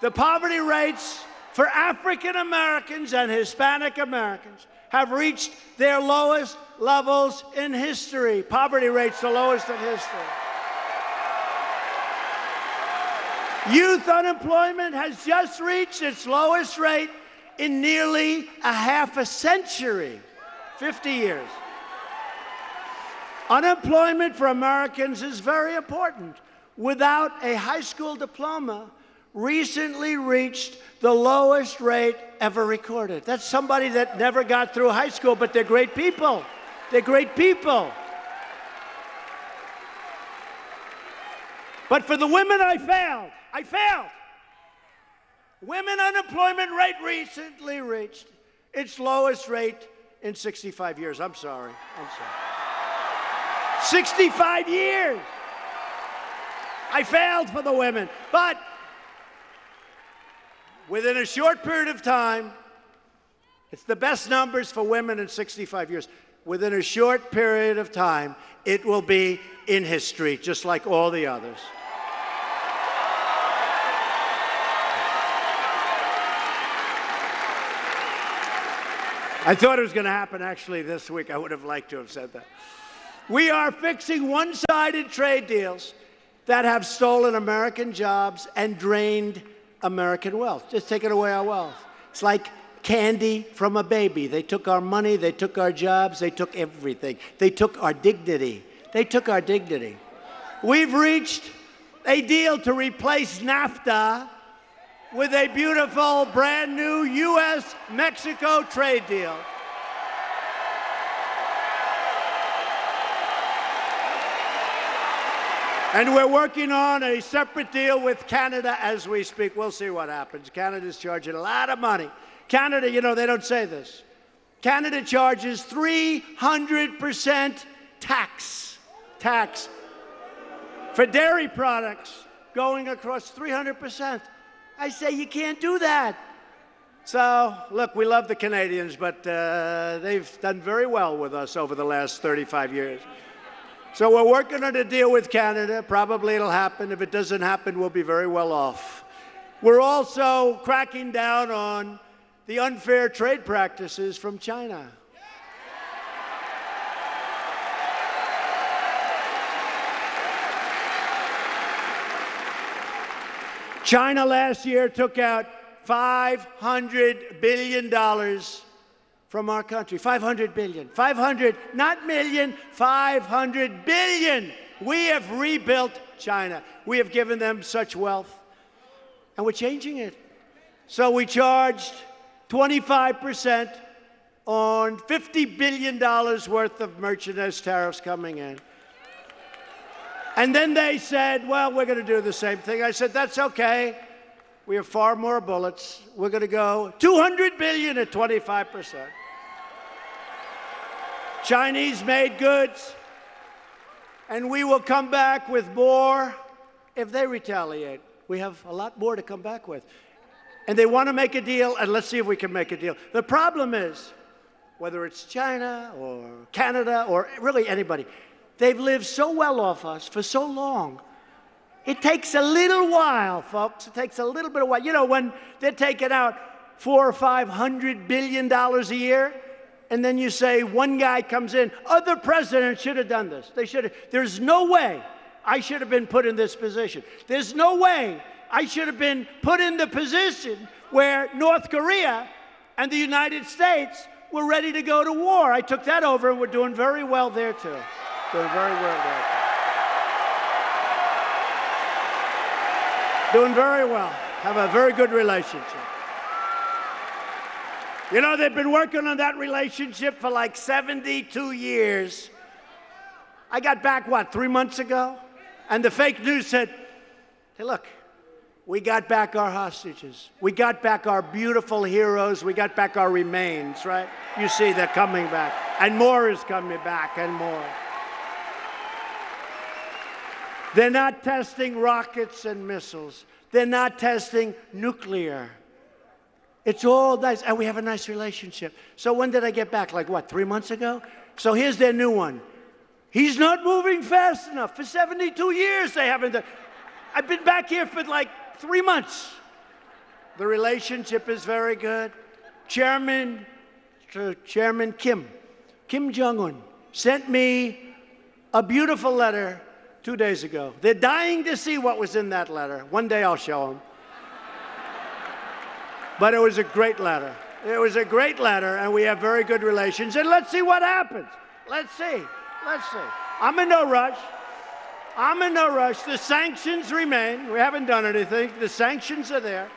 The poverty rates for African Americans and Hispanic Americans have reached their lowest levels in history. Poverty rates the lowest in history. Youth unemployment has just reached its lowest rate in nearly a half a century, 50 years. Unemployment for Americans is very important. Without a high school diploma, recently reached the lowest rate ever recorded. That's somebody that never got through high school, but they're great people. They're great people. But for the women, I failed. I failed. Women unemployment rate recently reached its lowest rate in 65 years. I'm sorry. 65 years. I failed for the women. But within a short period of time, it's the best numbers for women in 65 years. Within a short period of time, it will be in history, just like all the others. I thought it was going to happen actually this week. I would have liked to have said that. We are fixing one-sided trade deals that have stolen American jobs and drained American wealth, just taken away our wealth. It's like candy from a baby. They took our money, they took our jobs, they took everything. They took our dignity. They took our dignity. We've reached a deal to replace NAFTA with a beautiful, brand new U.S.-Mexico trade deal. And we're working on a separate deal with Canada as we speak. We'll see what happens. Canada's charging a lot of money. Canada, you know, they don't say this. Canada charges 300% tax for dairy products, going across 300%. I say you can't do that. So, look, we love the Canadians, but they've done very well with us over the last 35 years. So we're working on a deal with Canada. Probably it'll happen. If it doesn't happen, we'll be very well off. We're also cracking down on the unfair trade practices from China. China last year took out $500 billion from our country. 500 billion. 500, not million, 500 billion. We have rebuilt China. We have given them such wealth, and we're changing it. So we charged 25% on $50 billion worth of merchandise tariffs coming in. And then they said, well, we're going to do the same thing. I said, that's okay. We have far more bullets. We're going to go $200 billion at 25%. Chinese-made goods. And we will come back with more if they retaliate. We have a lot more to come back with. And they want to make a deal, and let's see if we can make a deal. The problem is, whether it's China or Canada or really anybody, they've lived so well off us for so long. It takes a little while, folks. It takes a little bit of while. You know, when they're taking out $400 or $500 billion a year, and then you say one guy comes in, other presidents should have done this. They should have. There's no way I should have been put in this position. There's no way I should have been put in the position where North Korea and the United States were ready to go to war. I took that over, and we're doing very well there, too. Doing very well there. Doing very well. Have a very good relationship. You know, they've been working on that relationship for like 72 years. I got back, what, 3 months ago? And the fake news said, hey, look, we got back our hostages. We got back our beautiful heroes. We got back our remains, right? You see, they're coming back. And more is coming back, and more. They're not testing rockets and missiles. They're not testing nuclear. It's all nice, and we have a nice relationship. So when did I get back? Like, what, 3 months ago? So here's their new one. He's not moving fast enough. For 72 years, they haven't done. I've been back here for like 3 months. The relationship is very good. Chairman Kim Jong-un, sent me a beautiful letter 2 days ago. They're dying to see what was in that letter. One day I'll show them. But it was a great letter. It was a great letter, and we have very good relations. And let's see what happens. Let's see. Let's see. I'm in no rush. I'm in no rush. The sanctions remain. We haven't done anything. The sanctions are there.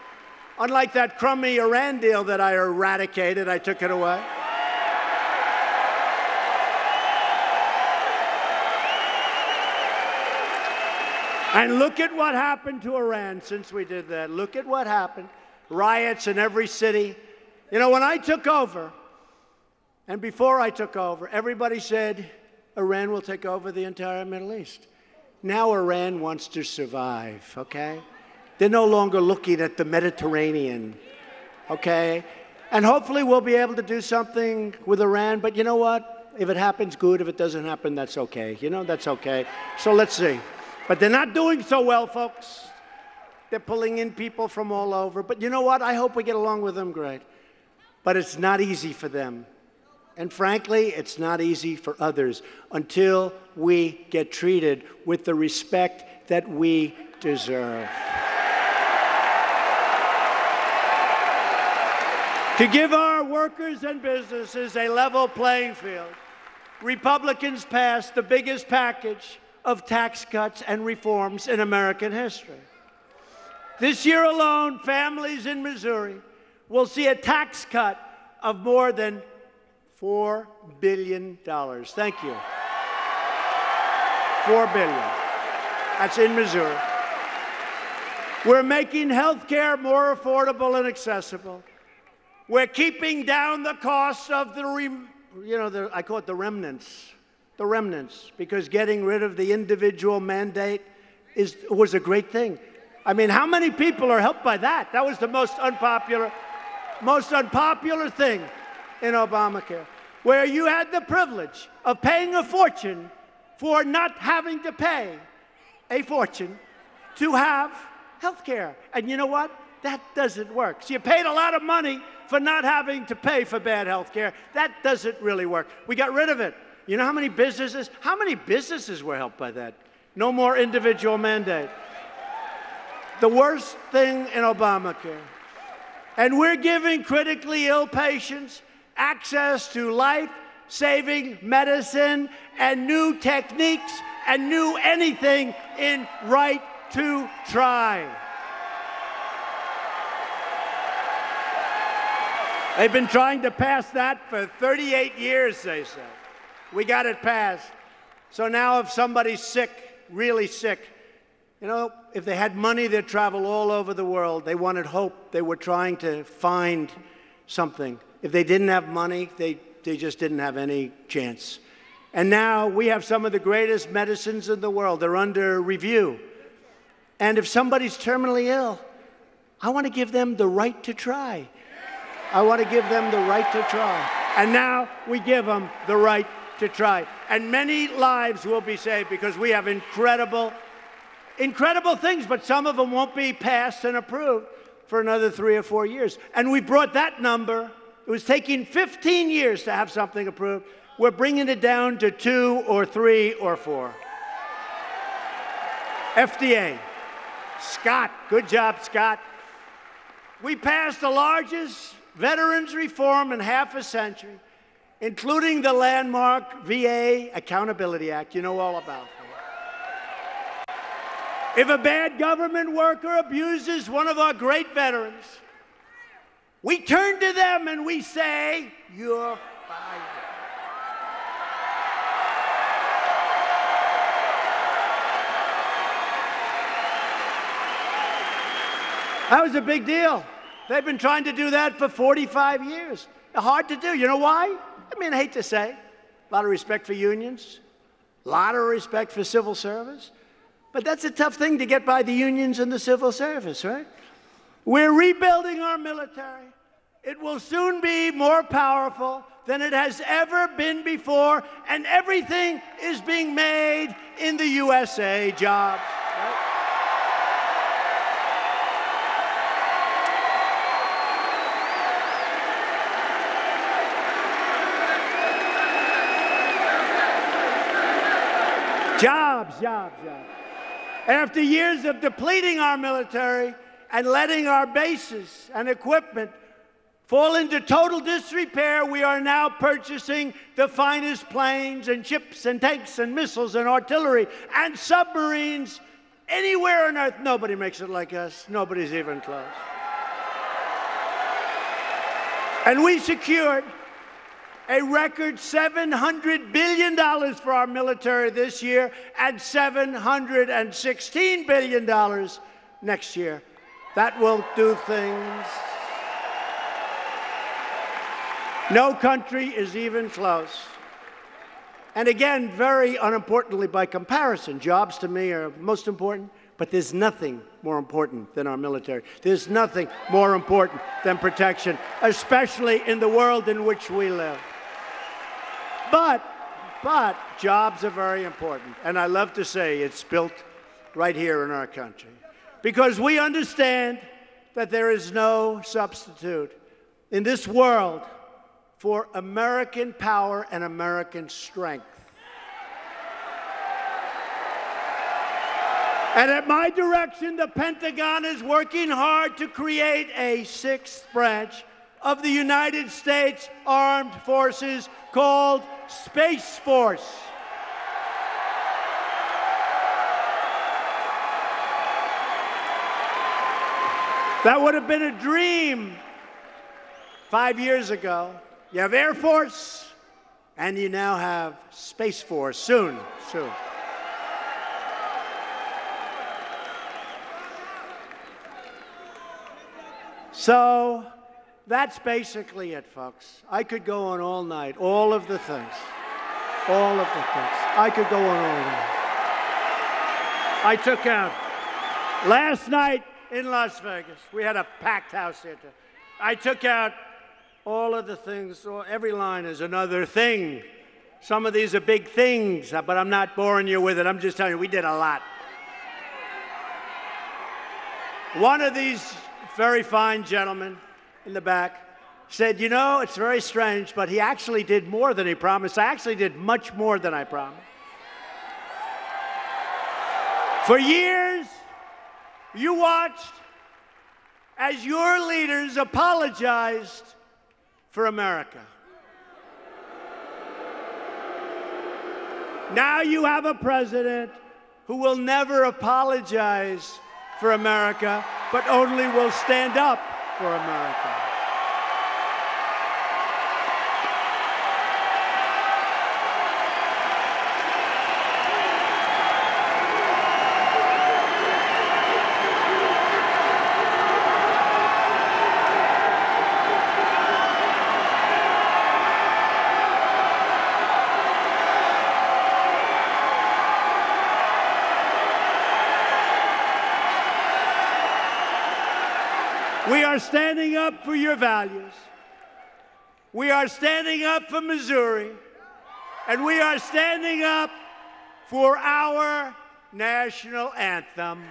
Unlike that crummy Iran deal that I eradicated, I took it away. And look at what happened to Iran since we did that. Look at what happened. Riots in every city. You know, when I took over, and before I took over, everybody said Iran will take over the entire Middle East. Now Iran wants to survive, okay? They're no longer looking at the Mediterranean, okay? And hopefully we'll be able to do something with Iran, but you know what? If it happens, good. If it doesn't happen, that's okay. You know, that's okay. So let's see. But they're not doing so well, folks. They're pulling in people from all over. But you know what? I hope we get along with them great. But it's not easy for them. And frankly, it's not easy for others until we get treated with the respect that we deserve. To give our workers and businesses a level playing field, Republicans passed the biggest package of tax cuts and reforms in American history. This year alone, families in Missouri will see a tax cut of more than $4 billion. Thank you. $4 billion. That's in Missouri. We're making health care more affordable and accessible. We're keeping down the costs of I call it the remnants, because getting rid of the individual mandate was a great thing. I mean, how many people are helped by that? That was the most unpopular thing in Obamacare, where you had the privilege of paying a fortune for not having to pay a fortune to have health care. And you know what? That doesn't work. So you paid a lot of money for not having to pay for bad health care. That doesn't really work. We got rid of it. You know how many businesses were helped by that? No more individual mandate. The worst thing in Obamacare. And we're giving critically ill patients access to life-saving medicine and new techniques and new anything in right to try. They've been trying to pass that for 38 years, they say. We got it passed. So now if somebody's sick, really sick, you know, if they had money, they'd travel all over the world. They wanted hope. They were trying to find something. If they didn't have money, they just didn't have any chance. And now we have some of the greatest medicines in the world. They're under review. And if somebody's terminally ill, I want to give them the right to try. I want to give them the right to try. And now we give them the right to try. And many lives will be saved because we have incredible things, but some of them won't be passed and approved for another 3 or 4 years. And we brought that number. It was taking 15 years to have something approved. We're bringing it down to 2 or 3 or 4. FDA. Scott. Good job, Scott. We passed the largest veterans reform in half a century, including the landmark VA Accountability Act. You know all about that. If a bad government worker abuses one of our great veterans, we turn to them and we say, "You're fired." That was a big deal. They've been trying to do that for 45 years. Hard to do. You know why? I mean, I hate to say, a lot of respect for unions, a lot of respect for civil service, but that's a tough thing to get by the unions and the civil service, right? We're rebuilding our military. It will soon be more powerful than it has ever been before, and everything is being made in the USA. Jobs. Right? Jobs. After years of depleting our military and letting our bases and equipment fall into total disrepair, we are now purchasing the finest planes and ships and tanks and missiles and artillery and submarines anywhere on earth. Nobody makes it like us. Nobody's even close. And we secured a record $700 billion for our military this year and $716 billion next year. That will do things. No country is even close. And again, very unimportantly by comparison, jobs to me are most important, but there's nothing more important than our military. There's nothing more important than protection, especially in the world in which we live. But jobs are very important. And I love to say it's built right here in our country. Because we understand that there is no substitute in this world for American power and American strength. And at my direction, the Pentagon is working hard to create a sixth branch of the United States Armed Forces called Space Force. That would have been a dream 5 years ago. You have Air Force, and you now have Space Force soon. So that's basically it, folks. I could go on all night, all of the things. I could go on all night. I took out, last night in Las Vegas, we had a packed house here. I took out all of the things. Every line is another thing. Some of these are big things, but I'm not boring you with it. I'm just telling you, we did a lot. One of these very fine gentlemen in the back said, you know, it's very strange, but he actually did more than he promised. I actually did much more than I promised. For years, you watched as your leaders apologized for America. Now you have a president who will never apologize for America, but only will stand up for America. We are standing up for your values. We are standing up for Missouri. And we are standing up for our national anthem.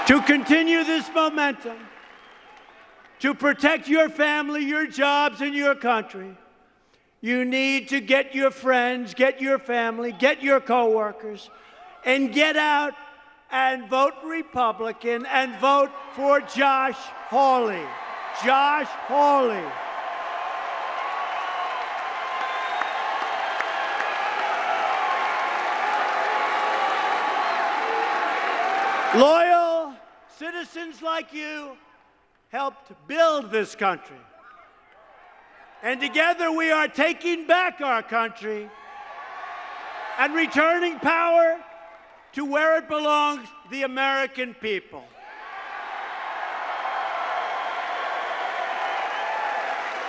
To continue this momentum, to protect your family, your jobs, and your country, you need to get your friends, get your family, get your coworkers, and get out and vote Republican and vote for Josh Hawley. Josh Hawley. Loyal citizens like you helped build this country. And together we are taking back our country and returning power to where it belongs, the American people.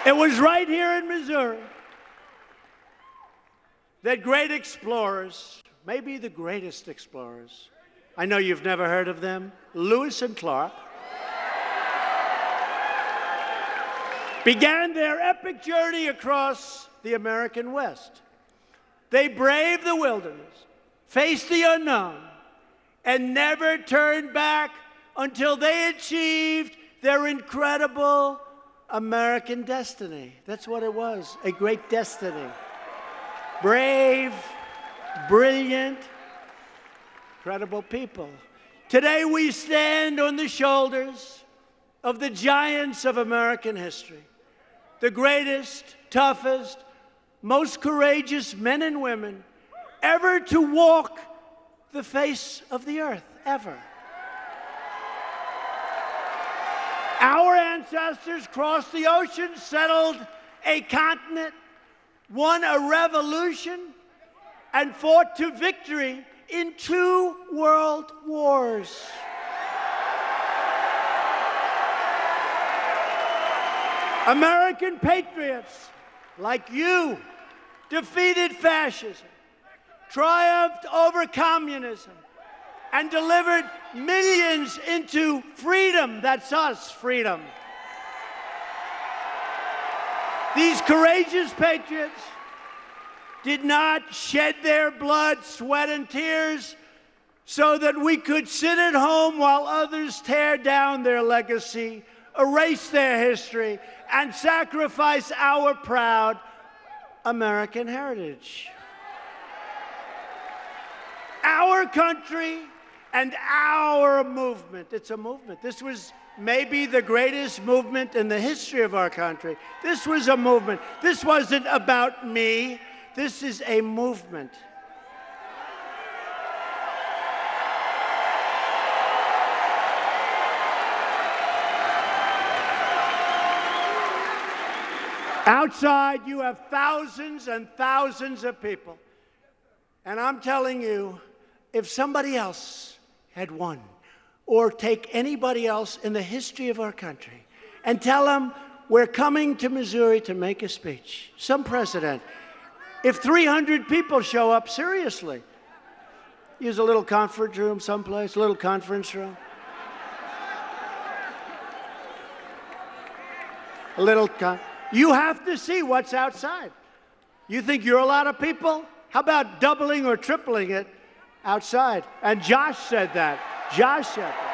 It was right here in Missouri that great explorers, maybe the greatest explorers, I know you've never heard of them, Lewis and Clark, began their epic journey across the American West. They braved the wilderness, faced the unknown, and never turned back until they achieved their incredible American destiny. That's what it was, a great destiny. Brave, brilliant, incredible people. Today we stand on the shoulders of the giants of American history. The greatest, toughest, most courageous men and women ever to walk the face of the earth, ever. Our ancestors crossed the ocean, settled a continent, won a revolution, and fought to victory in 2 world wars. American patriots like you defeated fascism, triumphed over communism, and delivered millions into freedom. That's us, freedom. These courageous patriots did not shed their blood, sweat, and tears so that we could sit at home while others tear down their legacy, erase their history, and sacrifice our proud American heritage. Our country and our movement. It's a movement. This was maybe the greatest movement in the history of our country. This was a movement. This wasn't about me. This is a movement. Outside, you have thousands and thousands of people. And I'm telling you, if somebody else had won, or take anybody else in the history of our country and tell them we're coming to Missouri to make a speech, some president, if 300 people show up, seriously, use a little conference room someplace, a little conference room. You have to see what's outside. You think you're a lot of people? How about doubling or tripling it outside? And Josh said that. Josh said that.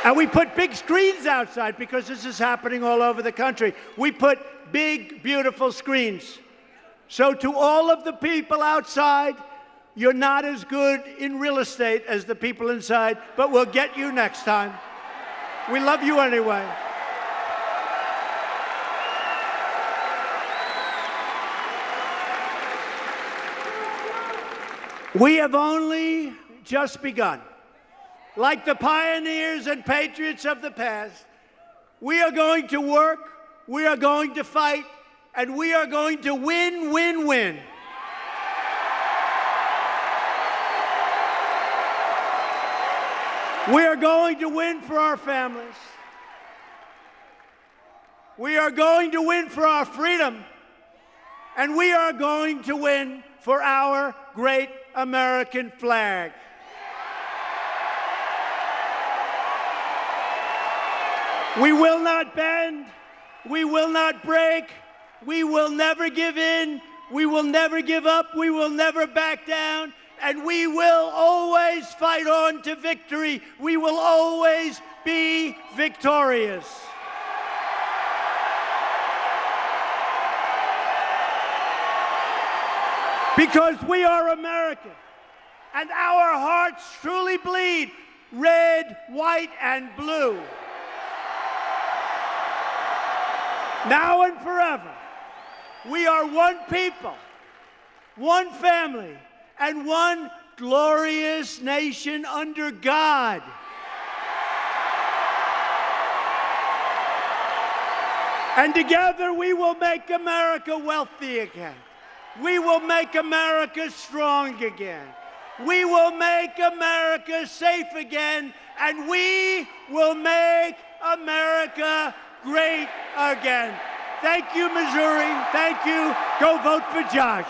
And we put big screens outside because this is happening all over the country. We put big, beautiful screens. So to all of the people outside, you're not as good in real estate as the people inside, but we'll get you next time. We love you anyway. We have only just begun. Like the pioneers and patriots of the past, we are going to work, we are going to fight, and we are going to win, win, win. We are going to win for our families. We are going to win for our freedom. And we are going to win for our great American flag. We will not bend. We will not break. We will never give in. We will never give up. We will never back down. And we will always fight on to victory. We will always be victorious. Because we are American, and our hearts truly bleed red, white, and blue. Now and forever, we are one people, one family, and one glorious nation under God. And together we will make America wealthy again. We will make America strong again. We will make America safe again. And we will make America great again. Thank you, Missouri. Thank you. Go vote for Josh.